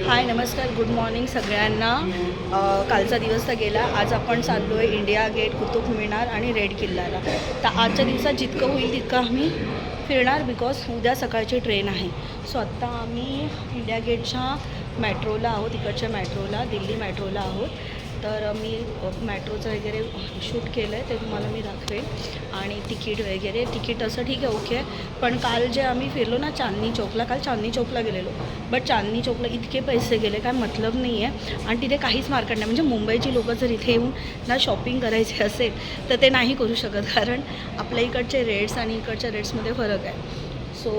हाय नमस्कार good morning सगळ्यांना. कालचा दिवस तर गेला. आज आपण चाललो आहे इंडिया गेट, कुतुब मिनार आणि रेड किल्ल्याला. तर आजच्या दिवसात जितकं होईल तितकं आम्ही फिरणार, बिकॉज उद्या सकाळची ट्रेन आहे. सो आत्ता आम्ही इंडिया गेटच्या मेट्रोला आहोत, इकडच्या मेट्रोला, दिल्ली मेट्रोला आहोत. तर मी मेट्रोचं वगैरे शूट केलं आहे, ते तुम्हाला मी दाखवेन. आणि तिकीट वगैरे, तिकीट असं ठीक आहे, ओके. पण काल जे आम्ही फिरलो ना चांदनी चौकला, काल चांदनी चौकला गेलेलो, बट चांदनी चौकला इतके पैसे गेले, काय मतलब नाही आहे. आणि तिथे काहीच मार्केट नाही. म्हणजे मुंबईची लोकं जर इथे येऊन ना शॉपिंग करायची असेल तर ते नाही करू शकत, कारण आपल्या इकडचे रेट्स आणि इकडच्या रेट्समध्ये फरक आहे. सो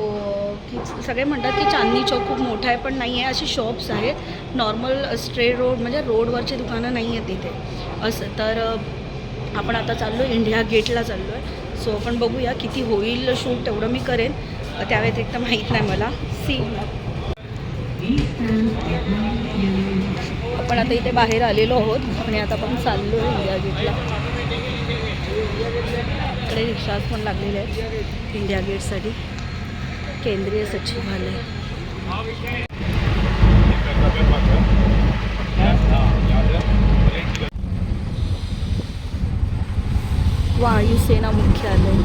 की सगळे म्हणतात की चांदनी चौक खूप मोठा आहे, पण नाही आहे. अशी शॉप्स आहेत, नॉर्मल स्ट्रेट रोड, म्हणजे रोडवरची दुकानं नाही आहेत तिथे असं. तर आपण आता चाललो आहे इंडिया गेटला चाललो आहे. सो आपण बघूया किती होईल शूट, तेवढं मी करेन. त्या व्यतिरिक्त माहीत नाही मला. सी आपण आता इथे बाहेर आलेलो आहोत आणि आता आपण चाललो आहे इंडिया गेटला. इकडे रिक्षाज पण लागलेले आहेत इंडिया गेटसाठी. केंद्रीय सचिवालय. वायुसेना मुख्यालय.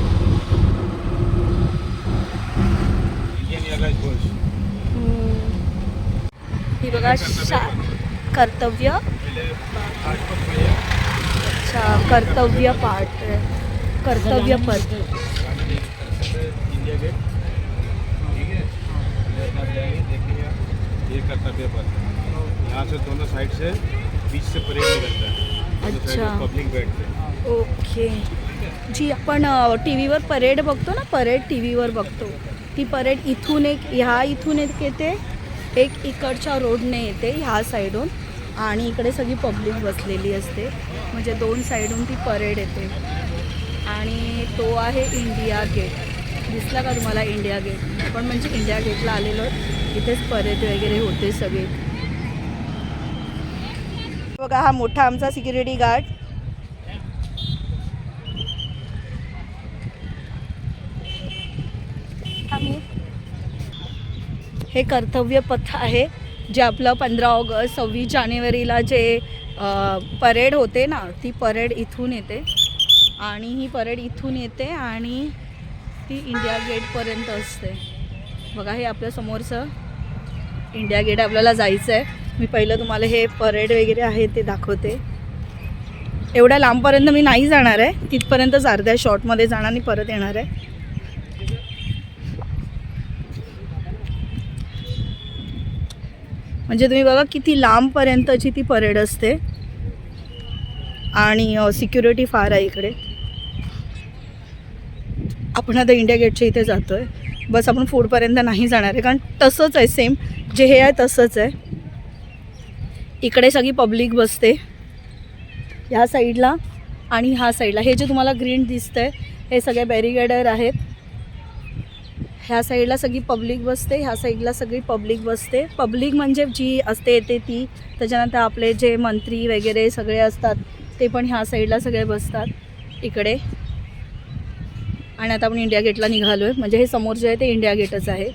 ही बघा कर्तव्य. अच्छा, कर्तव्य पाठ, कर्तव्य पद. इंडिया गेट, ठीक है। ये कर्तव्य पथ, यहाँ से दोनों साइड से बीच से परेड निकलता है। अच्छा, पब्लिक बैठते हैं। ओके. जी आपण टी व्हीवर परेड बघतो ना, परेड टी व्हीवर बघतो, ती परेड इथून इथून एक येते, एक इकडच्या रोडने येते ह्या साईडून, आणि इकडे सगळी पब्लिक बसलेली असते. म्हणजे दोन साईडून ती परेड येते. आणि तो आहे इंडिया गेट. दिसला का तुम्हाला इंडिया गेट? आपण म्हणजे इंडिया गेटला आलेलो, इथेच परेड वगैरे होते सगळे. बघा हा मोठा आमचा सिक्युरिटी गार्ड. हे कर्तव्य पथ आहे, जे आपलं 15 ऑगस्ट 26 जानेवारीला जे परेड होते ना, ती परेड इथून येते. आणि ही परेड इथून येते आणि ती इंडिया गेटपर्यंत असते. बघा हे आपल्या समोरचं इंडिया गेट. आपल्याला जायचं आहे. मी पहिलं तुम्हाला हे परेड वगैरे आहे ते दाखवते. एवढ्या लांबपर्यंत मी नाही जाणार आहे, तिथपर्यंतच अर्ध्या शॉर्टमध्ये जाणार आणि परत येणार आहे. म्हणजे तुम्ही बघा किती लांबपर्यंतची ती परेड असते. आणि सिक्युरिटी फार आहे इकडे. आपण आता इंडिया गेटच्या इथे जातो आहे. बस आपण पुढपर्यंत नाही जाणार आहे, कारण तसंच आहे सेम, जे हे आहे तसंच आहे. इकडे सगळी पब्लिक बसते ह्या साईडला आणि ह्या साईडला. हे जे तुम्हाला ग्रीन दिसतं आहे हे सगळे बॅरिगेडर आहेत. ह्या साईडला सगळी पब्लिक बसते, ह्या साईडला सगळी पब्लिक बसते. पब्लिक म्हणजे जी असते येते ती. त्याच्यानंतर आपले जे मंत्री वगैरे सगळे असतात ते पण ह्या साईडला सगळे बसतात इकडे. आणि आता आपण इंडिया गेटला निघालो आहे. म्हणजे हे समोर जे आहे ते इंडिया गेटच आहे.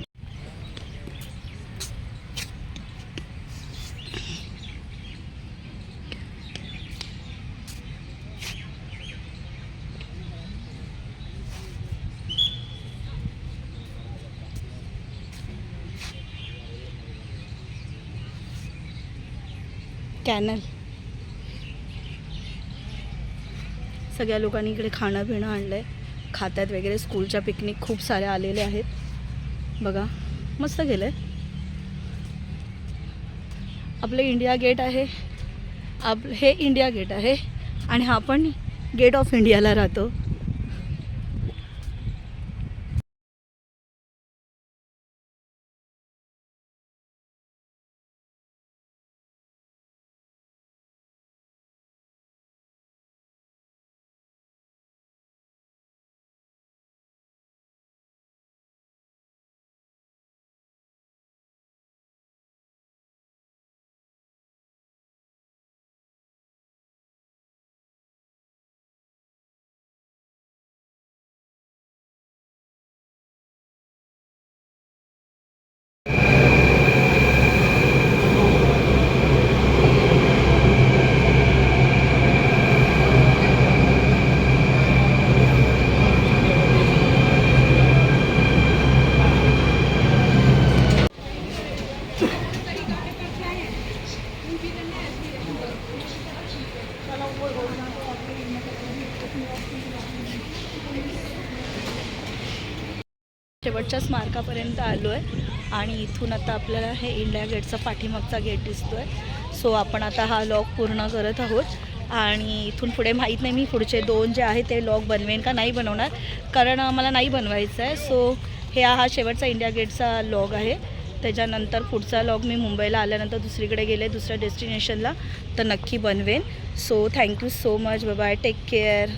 कॅनल. सगळ्या लोकांनी इकडे खाणं पिणं आणलं आहे, खात्यात वगैरे. स्कूलच्या पिकनिक खूप साऱ्या आलेले आहेत. बघा मस्त गेलं आहे. आपलं इंडिया गेट आहे, हे इंडिया गेट आहे आणि हा पण गेट ऑफ इंडियाला राहतो. शिवाजीच्या स्मारकापर्यंत आलो आहे आणि इथून आता आपल्याला हे इंडिया गेटचा पाठीमागचा गेट दिसतो आहे. सो आपण आता हा लॉग पूर्ण करत आहोत आणि इथून पुढे माहीत नाही मी पुढचे 2 जे आहे ते लॉग बनवेन का नाही बनवणार, कारण मला नाही बनवायचं आहे. सो हा शेवटचा इंडिया गेटचा लॉग आहे. त्याच्यानंतर पुढचा लॉग मी मुंबईला आल्यानंतर दुसरीकडे गेले दुसऱ्या डेस्टिनेशनला तर नक्की बनवेन. So thank you so much. Bye bye. Take care.